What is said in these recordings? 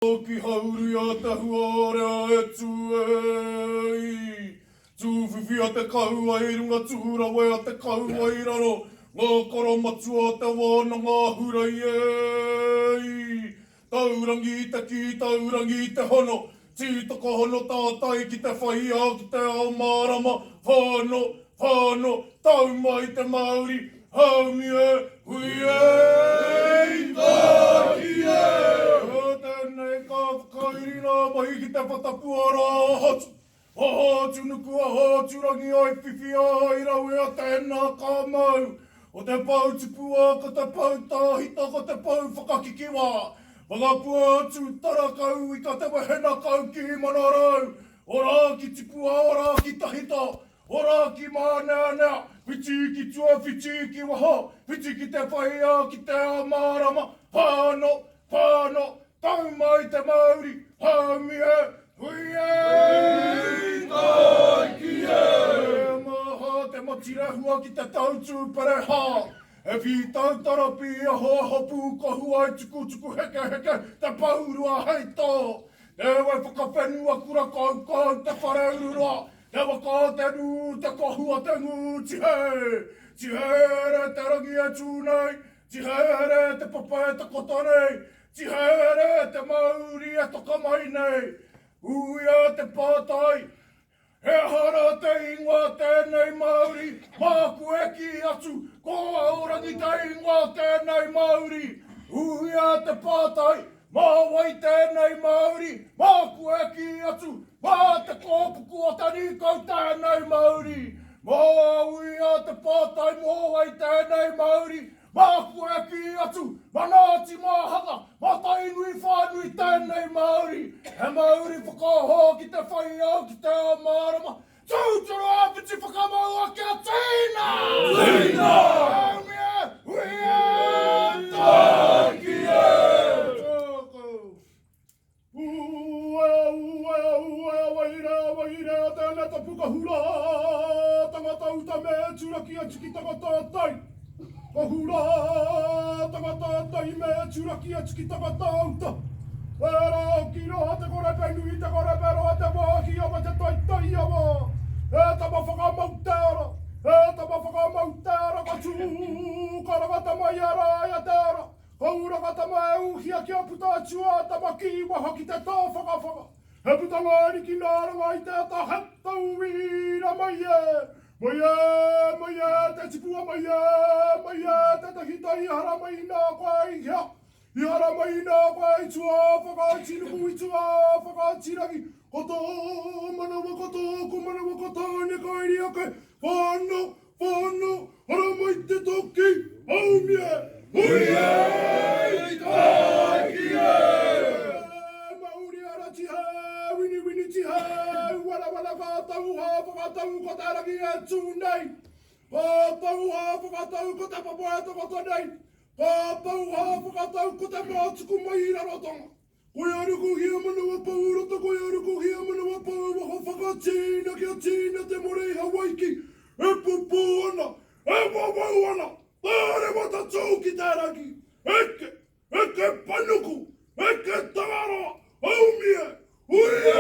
Ki hauru a te huarea e tū ei. Tūwhiwhi a te kaua i runga tūrawe a te kaua i raro. Ngā karamatu a te wana ngā hurai ei. Taurangi i te ki, taurangi i te hono. Tītaka hono tātai ki te whaia ki te ao mārama. Whāno, whāno, tauma i te Māori. Haumi e, hui e, tāki e. Tēnei ka whakairi nā mahi ki te patapua rā hatu. Hātu nuku a hātu rangi ai whiwhi ai rawe a tēnā ka mau. O te pau tupua ko te pau tāhita ko te pau whakakikiwa. Whakapua atu tarakau i ka te wahena kau ki manarau. Ora ki tupua, ora ki tahita. Ora ki mānea, whiti ki tua, whiti ki waha, whiti ki te whaia, ki te amarama, pāno, pāno, tauma i te Māori, haumi e, hui e, tāki e. E maha te matirehua ki te tautu pareha, e whi tautarapi a hoa hopu kohua i tuku tuku heke heke, te paurua hei tō. E wai whakawhenua kura kau kau te whareurua, te waka te nu, te kohua te ngu, tihe. Tihe re te rangi e tūnei, tihe re te papa e te kotonei, tihe re te Māori e toka mai nei. Ui a te pātai, he hara te ingoa tēnei Māori, māku e ki atu, ko aorangi te ingoa tēnei Māori. Ui a te pātai, mā wai tēnei Māori, māku e ki atu, mā te kōpuku o tani kau tēnei Māori. Mā ui a te pātai, mā wai tēnei Māori, māku e ki atu, manāti māhanga, mā tainui whānui tēnei Māori. He Māori whakaho ki te whaiau ki te amarama, tūturu apiti whakamaua kia tīna! Tīna! Haumia, ui e, tāki e! Waira, tēnei ta pukahura, tangata uta me tūraki a tiki tangata tai. Ka hura, tangata tai me tūraki a tiki tangata uta. Wera ki roha te kore penui, te kore pero te wāhi awa te tai awa. E tama whakamautāra, ka tū, karangata mai ara ia tēra. Ka urangata mai uhia ki a puta atua, tama ki waha ki te tā whakawhaka. He putanga ari ki nāranga i te ata hatau wīra mai e. Mai e, te tipua mai e, te tahita i hara mai nā koe hea. I hara mai nā koe tua whakaatinuku i tua whakaatirangi. Koto manawa koto, ko manawa koto, ne kairi ake. Whāno, whāno, hara mai te toki, haumi e. Hui e, tāki e. Wala ka tau ha whakatau ko te rangi e tūnei. Ka tau ha whakatau ko te papa e te kotonei. Ka tau ha whakatau ko te mātuku mai i rarotonga. Koe aruku hia manawa pau rata, koe aruku hia manawa pau waho whakatīna kia tīna te morei hawaiki. E pupu ana, e wawau ana, tāre wata tū ki te rangi. Eke panuku, eke tangara, haumi e. Ui e,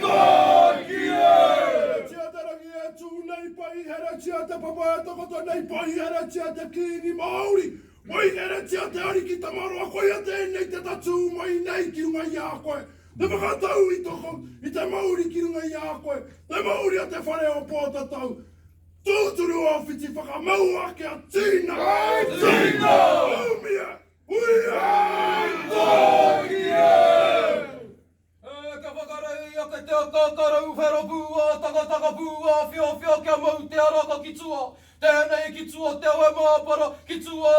tāki e! Tia te rangi e tūnei pai here, tia te papa e tokoto nei pai here, tia te kīni Māori. Mai here tia te ari ki tamaroa koe a tēnei te tatu mai nei ki runga i a koe. Te whakatau i toko, i te Māori ki runga i a koe. Te Māori a te whare o pōtatau. Tūturu o whiti whakamau ake a tīna! Tīna! Haumia! Ui e, tāki e! Ke te akakarau wheropua, takataka pua, whio kia mau te araka ki tua. Tēnei ki tua te aue māpara, ki tua.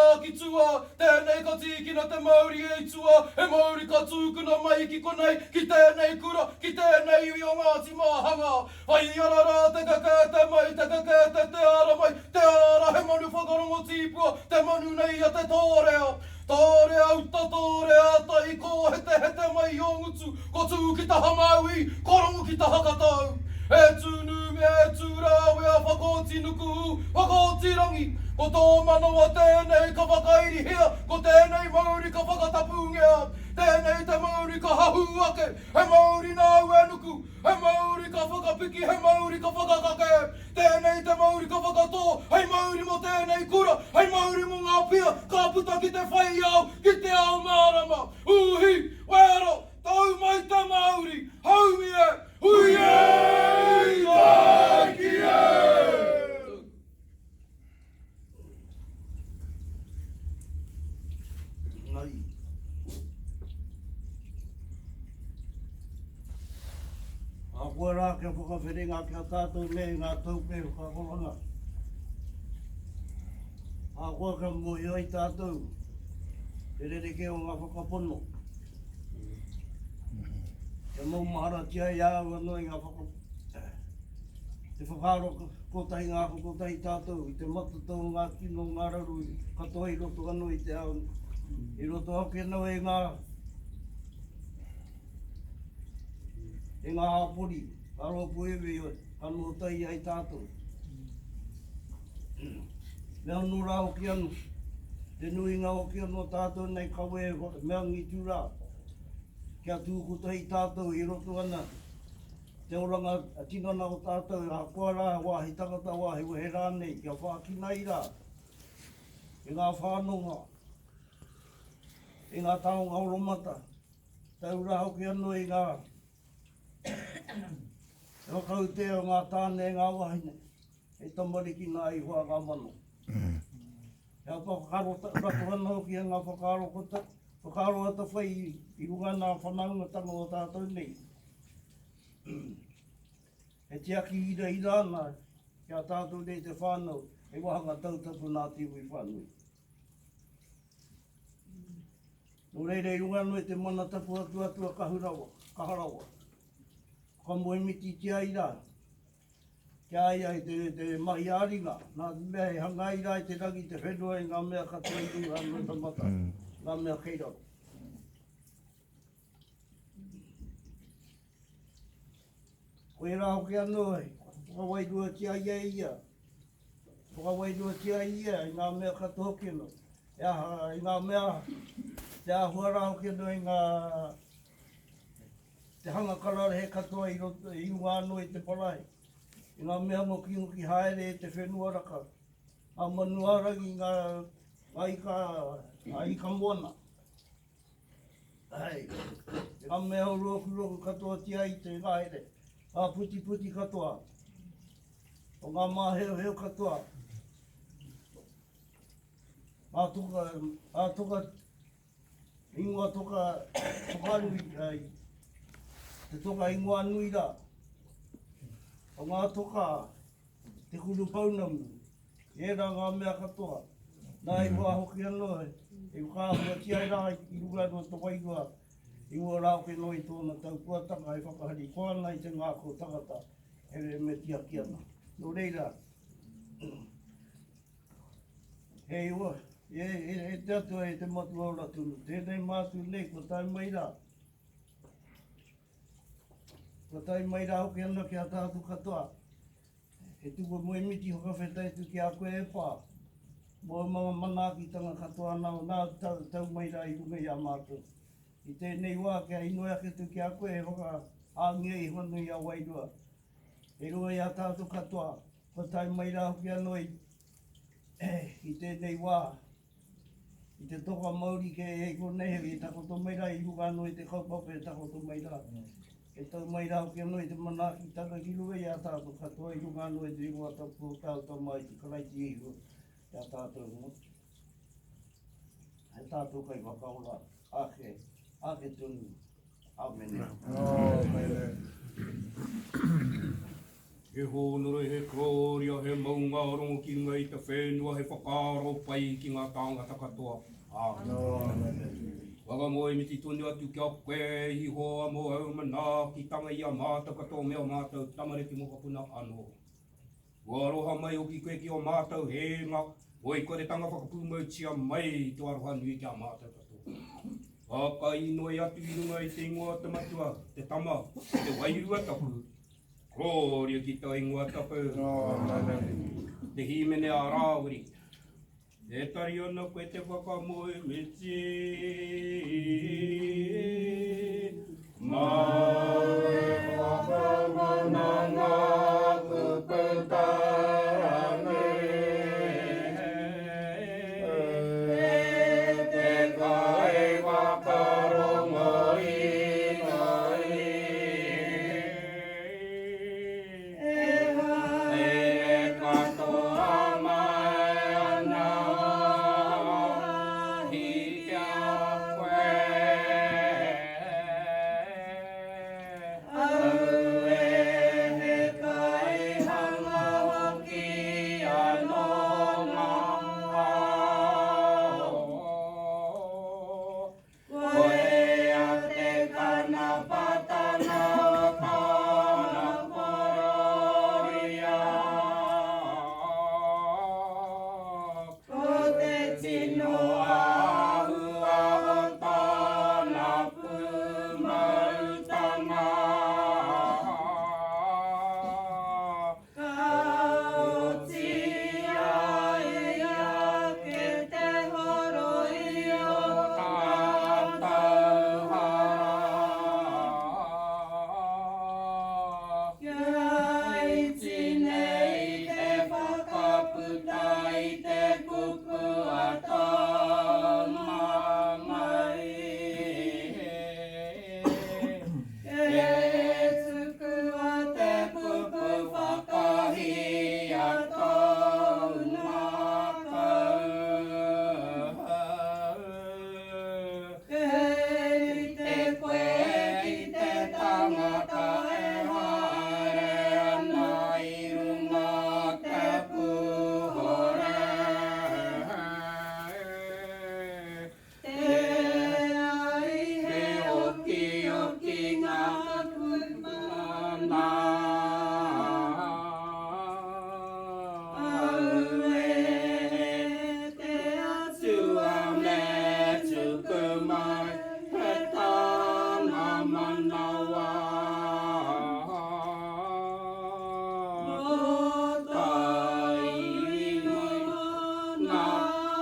Tēnei ka tīkina te Māori e tua, he Māori ka tūkuna mai ki konei, ki tēnei kura, ki tēnei i o Ngāti Māhanga. Ai arara te kakete mai, te kakete te ara mai, te ara he manu whakarongo tīpua, te manu nei a te tōrea. Tāre auta, tāre atai, ko hete mai o ngutu, ko tū ki taha maui, korongo ki taha katau. E tūnu me tūra wea whakoti nuku, whakoti rangi. Ko tō manawa tēnei ka whakairi hea, ko tēnei Māori ka whakatapungea. Tēnei te Māori ka hahu ake, he Māori nā uenuku, he Māori ka whakapiki, he Māori ka whakakake. Tēnei te Māori ka whakatō, hei Māori mo tēnei kura, hei Māori mo ngā pia, ka puta ki te whai au, ki te ao mārama. Uhi, wero, tau mai te Māori, haumi e, hui e, taiki e! A koe rā kia whakawhiringa kia tātou me ngā taupe whakakolanga. A koe ka mohi ai tātou, te rereke o ngā whakapono. Te mau mahara tia i āua noi ngā te whakaro kotahi ngā kotahi tātou, i te matatau ngā kino ngā raru, katoa i roto anu i te au. I roto ake nau e ngā hapori, karo puewe i anu tai ai tātou. Mea no rā hoki anu, te nui ngā hoki anu tātou nei kawe mea ngi tūrā. Kia tūku tahi tātou i roto ana, te oranga tinana o tātou, a kua rā wāhi tangata wāhi wehe rānei, kia whākina i rā. I ngā whānonga, i ngā taonga oromata, tau rā hoki anu i ngā e wakau te o ngā tāne ngā wahine, e tamariki nā i hua ngā mano. E a whakaro rato hana hoki a ngā whakaro kota, whakaro ata whai i runga nā whanaunga tanga o tātou nei. E te aki ira i rāna, kia tātou nei te whānau, e wahanga tautapu nā tiwi whānui. Nō reire i runga no e te mana tapu atua kaharawa. Ka moe miti tia i rā. Kia ia i te mahi āringa. Nā mea he hanga i rā i te rangi te whenua i ngā mea katoa i runga anu e tamata. Ngā mea keirau. Koe rā hoki anu hei. Whakawairua tia ia ia. Whakawairua tia ia i ngā mea katoa hoki anu. I ngā mea te ahua rā hoki anu i ngā te hanga karare he katoa i runga anu i te parahi. I ngā mea mo ki haere e te whenua raka. A manuarangi ngā ika moana. Hei, ngā mea o roku katoa tia i te haere. A puti katoa. O ngā māheo katoa. A toka, ingoa toka, tokanui, te toka ingoa nui rā. O ngā toka, te kuru paunamu. E rā ngā mea katoa. Nā i wā hoki anō, e whakahua tia rā i runga no te wairua. I ua rā hoki no i tōna tau kuatanga e whakahari. Koana i te ngāko tangata, e me tia ki ana. Nō reira, hei ua, e te atua e te matu aura tunu. Tēnei mātu nei, ko tai mai rā. Ko tai mai rā hoki ana ki a tātu katoa. E tuko moe miti hoka whetai tu ki a koe e pā. Moe mga manākitanga katoa nā tau mai rā i runga i a mātu. I tēnei wā kia inoe ake tu ki a koe e hoka āngia i honu i a wairua. E rua i a tātu katoa. Ko tai mai rā hoki ana i tēnei wā. I te toka Māori ke e konei i takoto mai rā i runga anō i te kaupapa e takoto mai rā. E tau mai rā hoki anō i te manaki taka ki rua i a tātou katoa i runga anō i te ingoa tapu tau mai te karaiti iho i a tātou mo. E tātou kai whakaora, ake tunu, amene. Amene. He hōnoro he kōria, he maunga rongo ki runga i te whenua, he whakaro pai ki ngā tāngata katoa. Waka moe miti tonu atu kia koe, hi hoa mo au mana, ki tanga i a mātau katoa mea mātau, tamariki mo kapuna anō. Ua aroha mai o ki koe ki o mātau he ngā, o i kore tanga whakapūmau tia mai, te aroha nui ki a mātau katoa. Aka inoi atu i runga i te ingoa te matua, te tama, te wairua tapu. Gloria ki tau ingoa tapu. Te himene a rāwiri. E tari ona koe te whakamoe me te. Mawe whakamananga kuputarane. E te kai whakarongo i mai. E katoa mai ana hi kia koe. Au e he kai hanga hoki anō ngā ao. Koe a te kanapatanga kana pororia. Ko te tino āhua o tāna pumautanga. Ka otia e ia ke te horo i o tātou hara. Kia iti nei te whakaputa i te kupu a tāma mai. E tuku a te kupu whakahi a tāuna kau. Kei te koe ki te tangata e haere ana i runga te puhore. Te ai he oki oki ngā kumana. Au e te atua me tuku mai he tāna manawa. Tai ngā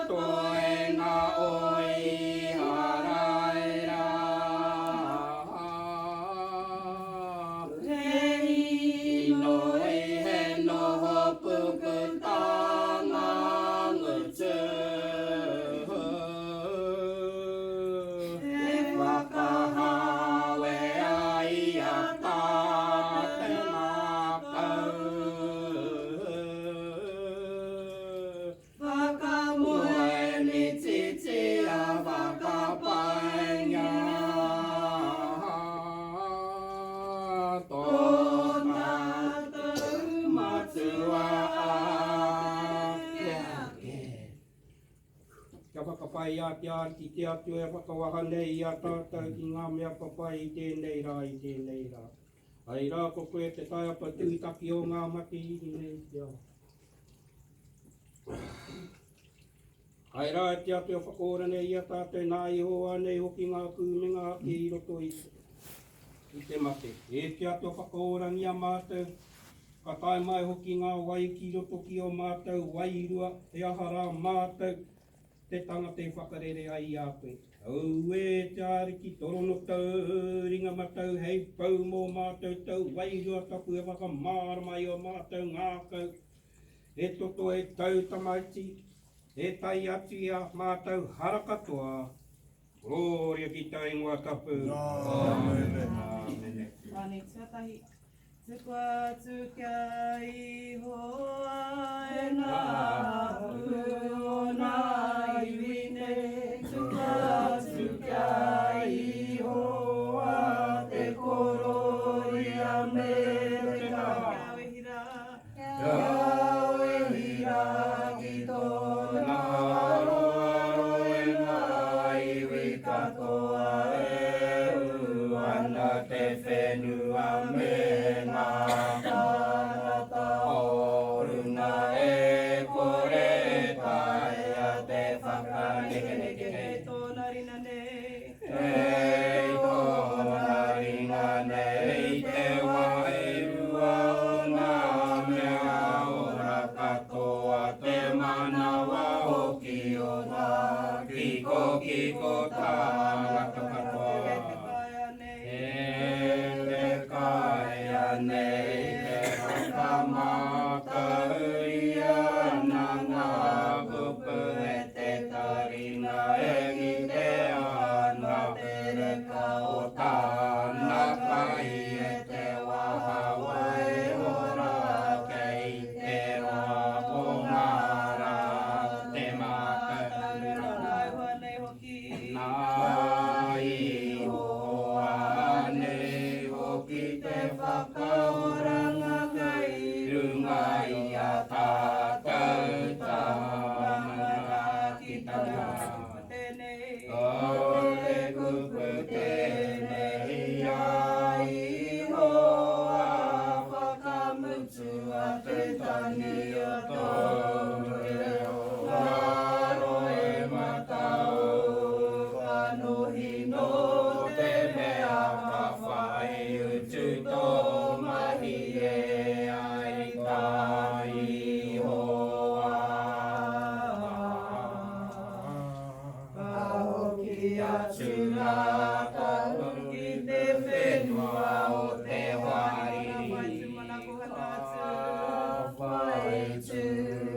toe ngā oi haraira. He ino e he noho pukutanga ngutu. E whakahawe ai a tā te mākau. Whakamoe ni titi a whakapaenga. Tō tātou matua ake. Kia whakapai a te ati te atu e whakawaha nei a tātou ki ngā mea papai i tēnei rā i tēnei rā. Ai rā ko koe te taiapa tūtaki o ngā mati i nei te ao. Ai rā te atu e whakaora nei a tātou nā i hoa nei hoki ngā kūmenga ki i roto i te mate. E te atu e whakaora ni a mātou. Ka tae mai hoki ngā wai ki roto ki o mātou wairua e ahara mātou. Te tanga te whakarere ai a koe. Au e te ariki torono tau, ringa matau hei pau mō mātou tau, wairua tapu e whakamāra mai o mātou ngākau. E toto e tau tamaiti, e tai atu i a mātou harakatoa. Gloria ki tau ingoa tapu. Āmene. Āmene. Ane tuatahi. Tuku atu kia ihoa e ngā pu o ngā iwine. Tuku atu kia ihoa te koro i Amerika. Kia oe hira ki tōna aroaro e ngā iwi katoa e ana te whenua me ngā tāngata orunga e kore tae a te whakaneke e tōna rina nei. E tōna rina nei te wairua o tāna kai e te waha wai ora kei te roa o ngā rā te mata. Nā iho anei hoki te whakaoranga kai runga i a tātou tāmana ki tana. O te kupu tēnei ai hoa whakamutu a te tangi o tōu reo. Ngaro e matau whanohi no te mea ka whai utu tō mahi e ai tai hoa. Ki atu ngā kahoki te whenua o te wairiri. Whai tu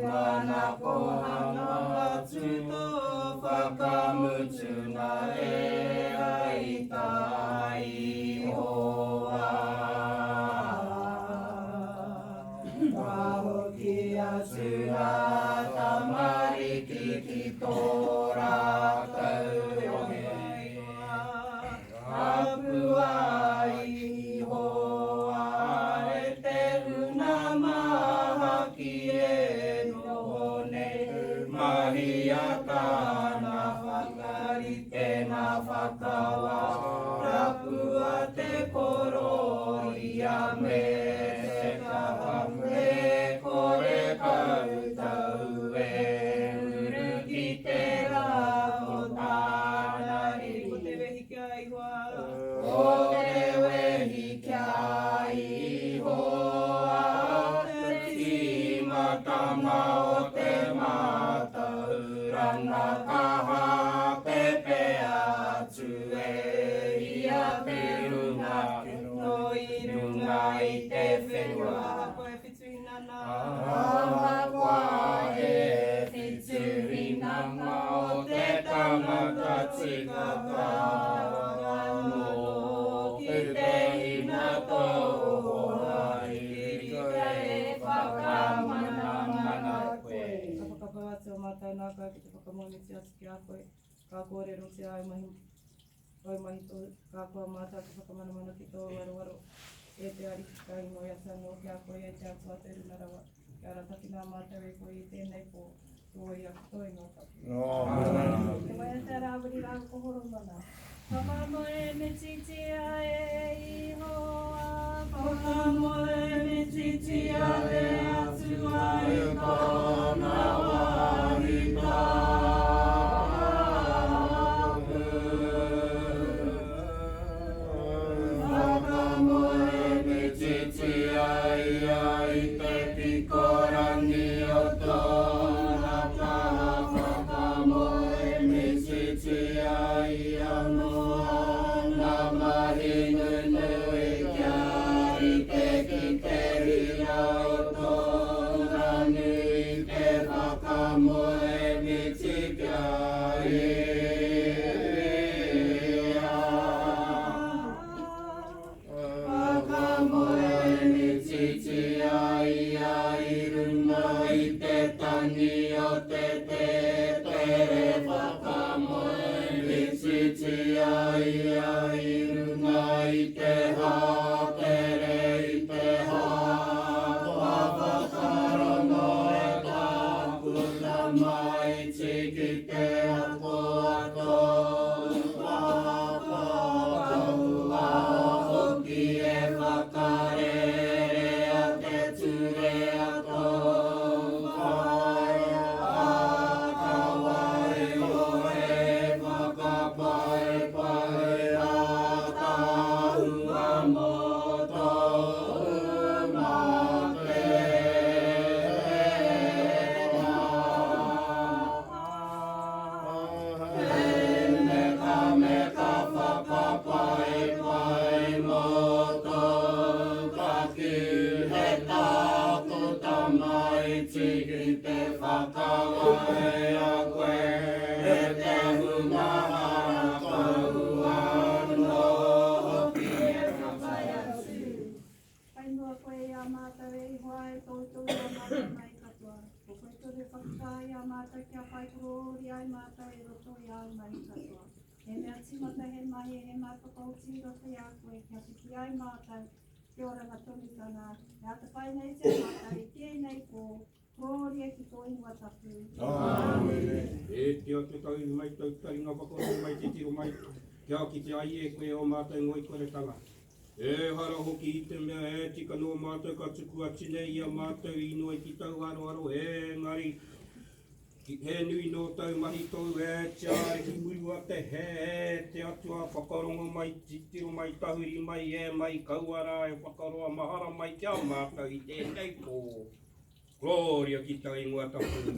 mana kohana atu tō whakamutu na e ai tai hoa. Kahoki atu ngā tamariki ki tō rātou ohe. Apua iho e te una maha ki e noho nei. Mahi a tāna whakarite nā whakawa. Rapua te koro i a me te kahawe. Kore kautau e uru ki te rā o tāna iri. O te wehi kia ihoa, te tīmatama o te mātauranga kaha pepea atu e ia te runga, no i runga i te whenua. Ahakoa e whiturinanga o te tangata tika kawa no ki te ina tōhora i rika e whakamana koe. Ka whakapau atu o mātai nā kai ki te whakamomiti atu ki a koe. Ka kōrero te ai mahi tō kā kua mātai ki whakamanamana ki tō waruwaru. E te ariki kai ngoi atu anō ki a koe e te atu atu e runa rawa. Kia ora taki nā mātai e koe i tēnei pō. Tōi a toi ngā taki. Te mai a te rāwari rā kohoro mana. Whakamoe me titia e ihoa. Whakamoe me titia e atu ai tōna wahita. Whakamoe me titia ai te pikorangi o tōna kaha. Whakamoe me titia anoa nā mahi nunui kia i te ki te hira o tōna nui te whakamoe me titia Whakamoe me titia i runga i te tangi o te tere whakamoe me titia i runga i te hātere i te hā. Kua whakarongo e ka puta mai tiki te ako ato. Whakaua hoki e whakarere a te ture ato. Whai a kawai oe whakapai pai a tāua moto umate. Hene ka me ka whakapai pai moto ka ki he tākuta mai tiki te whakawai a koe. He te hunga hana kaua no kai a mātai kia whai korori ai mātai e roto i au mai katoa. He mea timata he mahi he mātakauti roto i a koe kia whiki ai mātai ki ora ngā tōmitanga. E ata whai nei te mātai, kia nei ko, korori e ki tō ingoa tapu. E te o te tau mai tau taringa whakoro mai te tiro mai. Kia ki te ai e koe o mātai ngoi koretanga. E hara hoki i te mea e tika no mātou ka tuku ati nei ia mātou i noi ki tau aro ngari he nui no tau mahi tau e te are ki murua te he te atua whakarongo mai titiro mai tahuri mai e mai kauara e whakaroa mahara mai kia mātou i tēnei pō. Gloria ki tau ingoa tapu.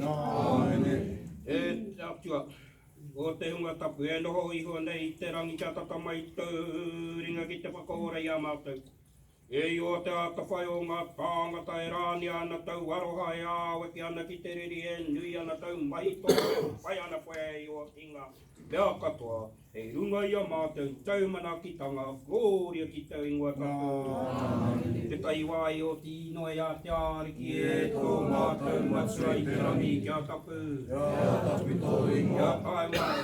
E te atua. O te hunga tapu, e noho iho nei te rangi kia tata mai tau ringa ki te whakaora i a mātou. E i o te atawhai o ngā tāngata e rāni ana tau aroha e āwe ki ana ki te riri e nui ana tau mai tō whai ana whai i o inga. Mea katoa, e runga i a mātou tau manakitanga, gloria ki tau ingoa tapu. Te tai wai o ti ino e a te āriki e tō mātou matua i te rangi kia tapu. Kia tai mai.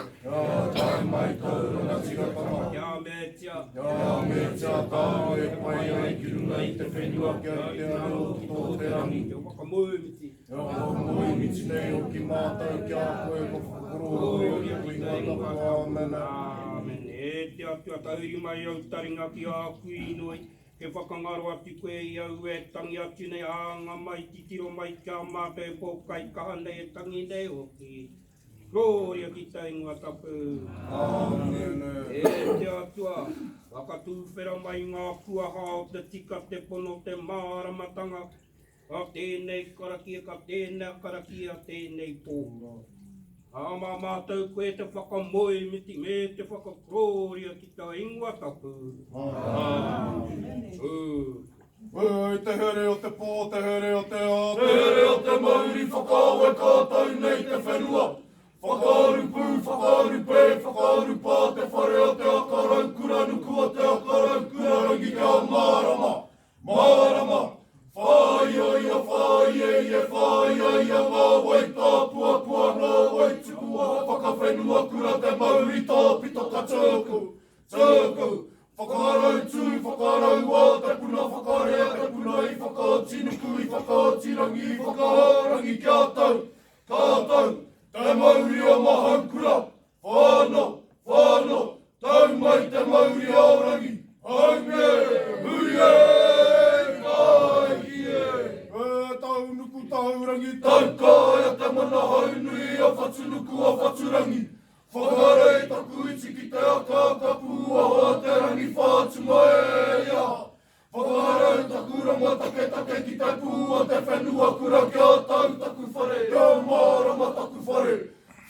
Tai mai tau rana tiratama. Kia metia. Kia metia tāo e pai ai ki runga i te whenua kia te aro ki tō te rangi. Kia whakamuimiti. Kia whakamuimiti nei o ki mātou kia koe ko whakaroro i koe ngā tapu āmena. Amen. E te atua tauri mai au taringa ki a kui noi. Ke whakangaro atu koe i au e tangi atu nei anga mai titiro mai kia mātou e pōkai kaha nei e tangi nei o ki. Gloria ki te ingoa tapu. Amen. E te atua, wakatūwhera mai ngā kuaha o te tika te pono te māramatanga. A tēnei karakia ka tēnei karakia tēnei pō. A mā mātou koe te whakamoemiti me te whakakloria ki te ingoa tapu. Amen. Ui, te here o te pō, te here o te a, te here o te mauri whakaue kātou nei te whenua. Whakaru pū, whakaru pē, whakaru pā, te whare o te akarau kuranu kua te akarau kurarangi kia mārama. Mārama, whai ai a whai ai e whai ai a wā wai tāpua pua nā wai tukua. Whakawhenua kura te mauri tāpito ka tōku, tōku. Whakarau tū, whakarau wā, te puna whakarea, te puna I whakatinuku, I whakatirangi, I whakarangi kia tau, kātau. Te mauri o mahaukura, whāno, whāno, tau mai te mauri aorangi, haunge, huie, kai hie. E tau nuku taurangi, tau kāia te mana haunui a whatunuku a whaturangi. Whakarei taku iti ki te aka kapu a te rangi whātuma e ia. Whakarei taku rama take take ki te pū a te whenua kura kia tau taku whare. Ia mārama taku whare.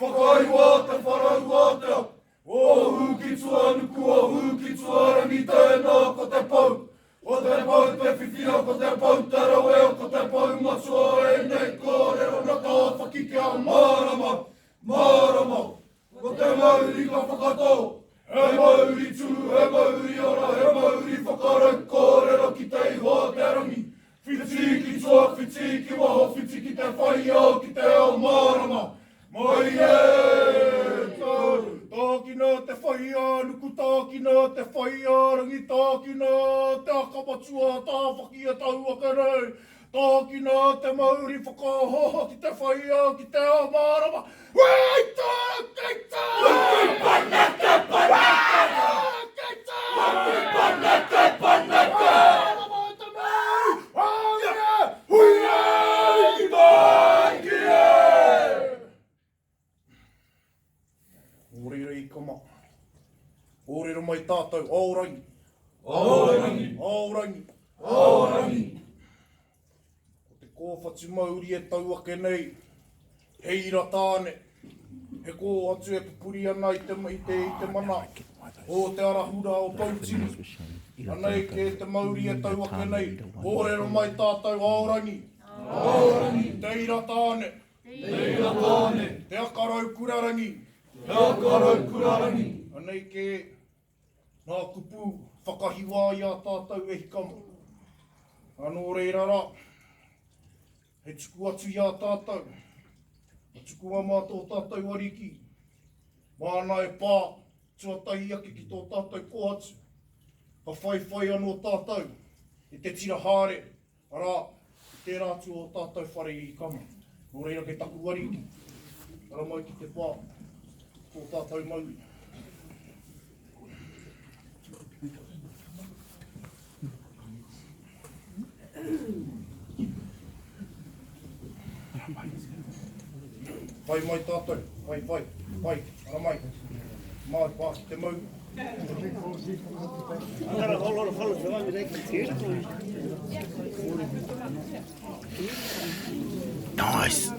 Whakai wā te wharau wā te a. O huki tuanuku o huki tuarangi tēnā ko te pau. O te pau te whiwhia ko te pau te rawea ko te pau matua e nei kōrero na ka whaki kia mārama. Mārama. Ko te mauri ka whakato, he mauri tū, he mauri ora, he mauri whakarau kōrero ki te iho te rangi. Whitiki tua, whitiki waho, whitiki te whaia, ki te ao mārama. Mai e tau, tākina te whaia, nuku tākina te whaia, rangi tākina te akapatua, tā whakia tau akarau. Tākina te mauri whakahoho ki te whaia, ki te ao mārama. Wei tā, kei tā! Wei panaka, panaka! Kei tā! Wei panaka, panaka! Mārama te mai! Haunga! Huia! Tākia! Ōrero I kama. Ōrero mai tātou, aorangi. Aorangi. Aorangi. Aorangi. Ko whatu mauri e tau ake nei, he ira tāne, he ko atu e pupuri ana I te mana, o te arahura o pautini. Anei ke te mauri e tau ake nei, ōrero mai tātou aorangi. Aorangi. Te ira tāne. Te ira tāne. Te akarau kurarangi. Te akarau kurarangi. Anei ke nā kupu whakahiwā I a tātou e hikama. Anō reira rā. He tuku atu I a tātou. Tukua mā tō tātou wariki. Māna e pā, tuatahi ake ki tō tātou kohatu. Ka whai anō tātou, e te tira hāre, arā, i tērā atu o tātou whare i kama. Nō reira ke taku wariki, ara mai ki te pā, tō tātou mauri. Vai mai tātou, vai, ara mai. Mai pā ki te mau. Nice.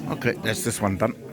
Okay, that's this one done.